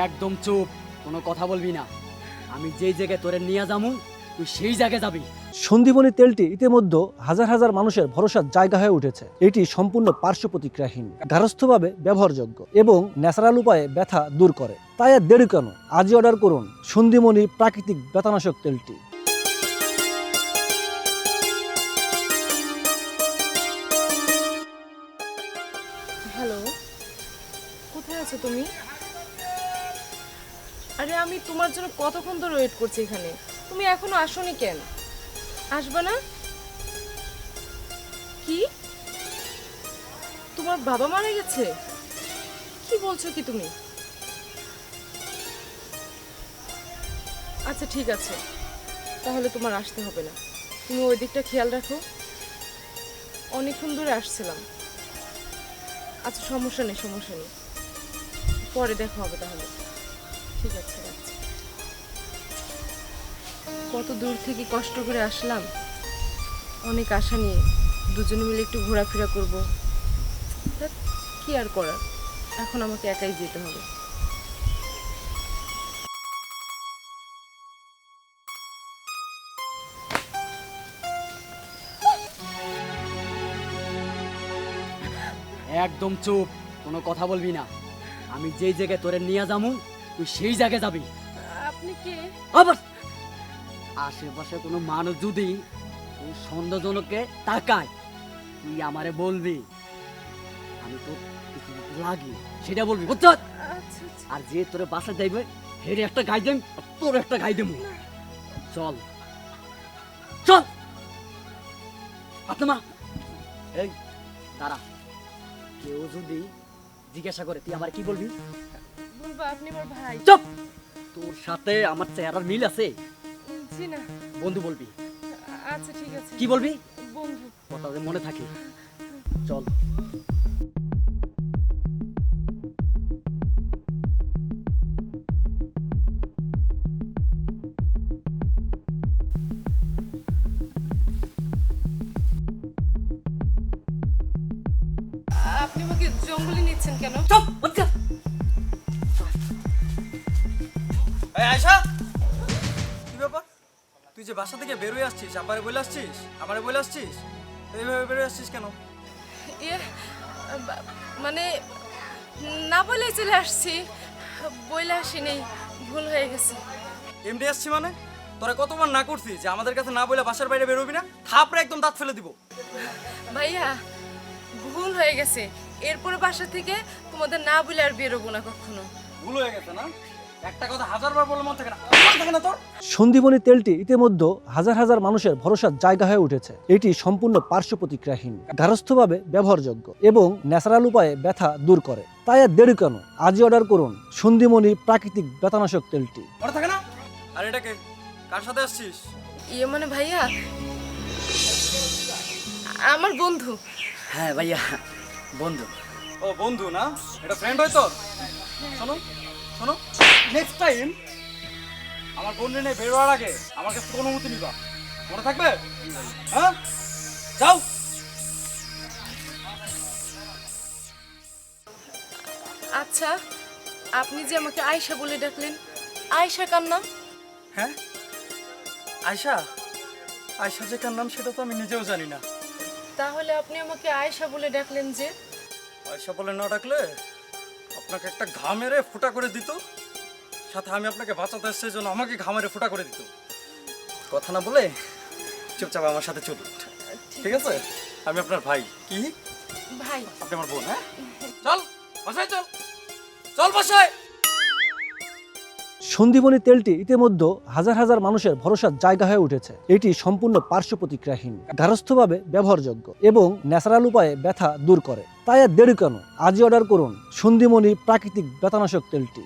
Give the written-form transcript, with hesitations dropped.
একদম চুপ, কোনো কথা বলবি না। আমি যেই জায়গায় তোরে নিয়ে যাবো তুই সেই জায়গায় যাবি। সন্দীপনী তেলটি ইতিমধ্যে হাজার হাজার মানুষের ভরসার জায়গা হয়ে উঠেছে। এটি সম্পূর্ণ পার্শ্ব প্রতিক্রিয়াহীন, গার্হস্থ্যভাবে ব্যবহারযোগ্য এবং ন্যাচারাল উপায়ে ব্যথা দূর করে। তাই আর দেরি কেন, আজই অর্ডার করুন সন্দীপনী প্রাকৃতিক ব্যথানাশক তেলটি। হ্যালো, কোথায় আছো তুমি? আরে আমি তোমার জন্য কতক্ষণ ধরে ওয়েট করছি এখানে, তুমি এখনো আসোনি কেন? আসবে না? কি, তোমার বাবা মারা গেছে? কি বলছো কি তুমি? আচ্ছা ঠিক আছে, তাহলে তোমার আসতে হবে না। তুমি ওই দিকটা খেয়াল রাখো। অনেকক্ষণ ধরে আসছিলাম। আচ্ছা সমস্যা নেই, সমস্যা নেই, পরে দেখা হবে তাহলে। ঠিক আছে, রাখছি। কত দূর থেকে কষ্ট করে আসলাম, অনেক আশা নিয়ে দুজনে মিলে একটু ঘোরাফেরা করব। ধ্যাৎ, কি আর করার, এখন আমাকে একাই যেতে হবে। একদম চুপ, কোনো কথা বলবি না। আমি যেই জায়গায় তোরে নিয়ে যাবো তুই সেই জায়গায় যাবি। আপনি কে? আবার আশেপাশে কোনো মানুষ যদি তুই সন্দেহজনককে তাকায় তুই আমারে বলবি, আমি তো কিছু লাগি সেটা বলবি, বুঝছ? আচ্ছা আচ্ছা। আর যে তোরে বাসা যাইবে হেরে একটা গাই দেন, তোর একটা গাই দেবো। চল চল আত্মা, এই দাঁড়া। কেউ যদি জিজ্ঞাসা করে তুই আমার কি বলবি? বলবো আপনি আমার ভাই। চুপ, তোর সাথে আমার চেহারার মিল আছে, জি না। বন্ধু বলবি। আচ্ছা ঠিক আছে। কি বলবি? বন্ধু। কথা যে মনে থাকে। চল। আপনি আমাকে জঙ্গলে নিচ্ছেন কেন? চুপ, বাচ্চা। এই আয়শা, কি ব্যাপার? তুই যে বাসা থেকে বেরোয় আসছিস, আমারে বলে আসছিস, আমারে বলে আসছিস, এইভাবে বেরোয় আসছিস কেন? ইয়ে, মানে না বলেই চলে আসছি, বইলে আসিনি, ভুল হয়ে গেছে। এমডি আসছি মানে? তোরা কতবার না করছিস যে আমাদের কাছে না বলে বাসার বাইরে বেরোবি না? থাপড়ে একদম দাঁত ফেলে দিব। ভাইয়া, ভুল হয়ে গেছে, এরপরে বাসা থেকে তোমাদের না বলে আর বেরোবো না কখনো। ভুল হয়ে গেছে না? একটা কথা হাজারবার বলে মন থাকে না, মন থাকে না তোর? সন্দীপনী তেলটি ইতিমধ্যে হাজার হাজার মানুষের ভরসার জায়গা হয়ে উঠেছে। এটি সম্পূর্ণ পার্শ্ব প্রতিক্রিয়াহীন, গার্হস্থ্যভাবে ব্যবহারযোগ্য এবং ন্যাচারাল উপায়ে ব্যথা দূর করে। তাই আর দেরি কেন, আজই অর্ডার করুন সন্দীপনী প্রাকৃতিক ব্যথানাশক তেলটি। মনে থাকে না? আর এটাকে কার সাথে আসছিস? ইয়ে মানে ভাইয়া, আমার বন্ধু। হ্যাঁ ভাইয়া, বন্ধু। ও বন্ধু না? এটা ফ্রেন্ড হয় তোর? শোনো শোনো, নেক্সট টাইম আমার বন্ধু নিয়ে বেরোয়ার আগে আমার কাছে অনুমতি নিবা, মনে থাকবে? হ্যাঁ, যাও। আচ্ছা, আপনি যে আমাকে আয়শা বলে ডাকলেন, আয়শা কার নাম? হ্যাঁ, আয়শা? আয়শা যে কার নাম সেটা তো আমি নিজেও জানি না। তাহলে আপনি আমাকে আয়শা বলে ডাকলেন যে? আয়শা বলে না ডাকলে আপনাকে একটা ঘা মেরে ফুটা করে দিত, সাথে আমি আপনাকে বাঁচাতে এসেছি জন্য আমাকে ঘা মেরে ফুটা করে দিত। কথা না বলে চুপচাপ আমার সাথে চলুন, ঠিক আছে? আমি আপনার ভাই। কি ভাই? আপনি আমার বোন। হ্যাঁ, চল বাসায়, চল চল বাসায়। সন্দীপনী তেলটি ইতিমধ্যে হাজার হাজার মানুষের ভরসার জায়গা হয়ে উঠেছে। এটি সম্পূর্ণ পার্শ্ব প্রতিক্রিয়াহীন, গার্হস্থ্যভাবে ব্যবহারযোগ্য এবং ন্যাচারাল উপায়ে ব্যথা দূর করে। তাই আর দেরি কেন, আজই অর্ডার করুন সন্দীপনী প্রাকৃতিক ব্যথানাশক তেলটি।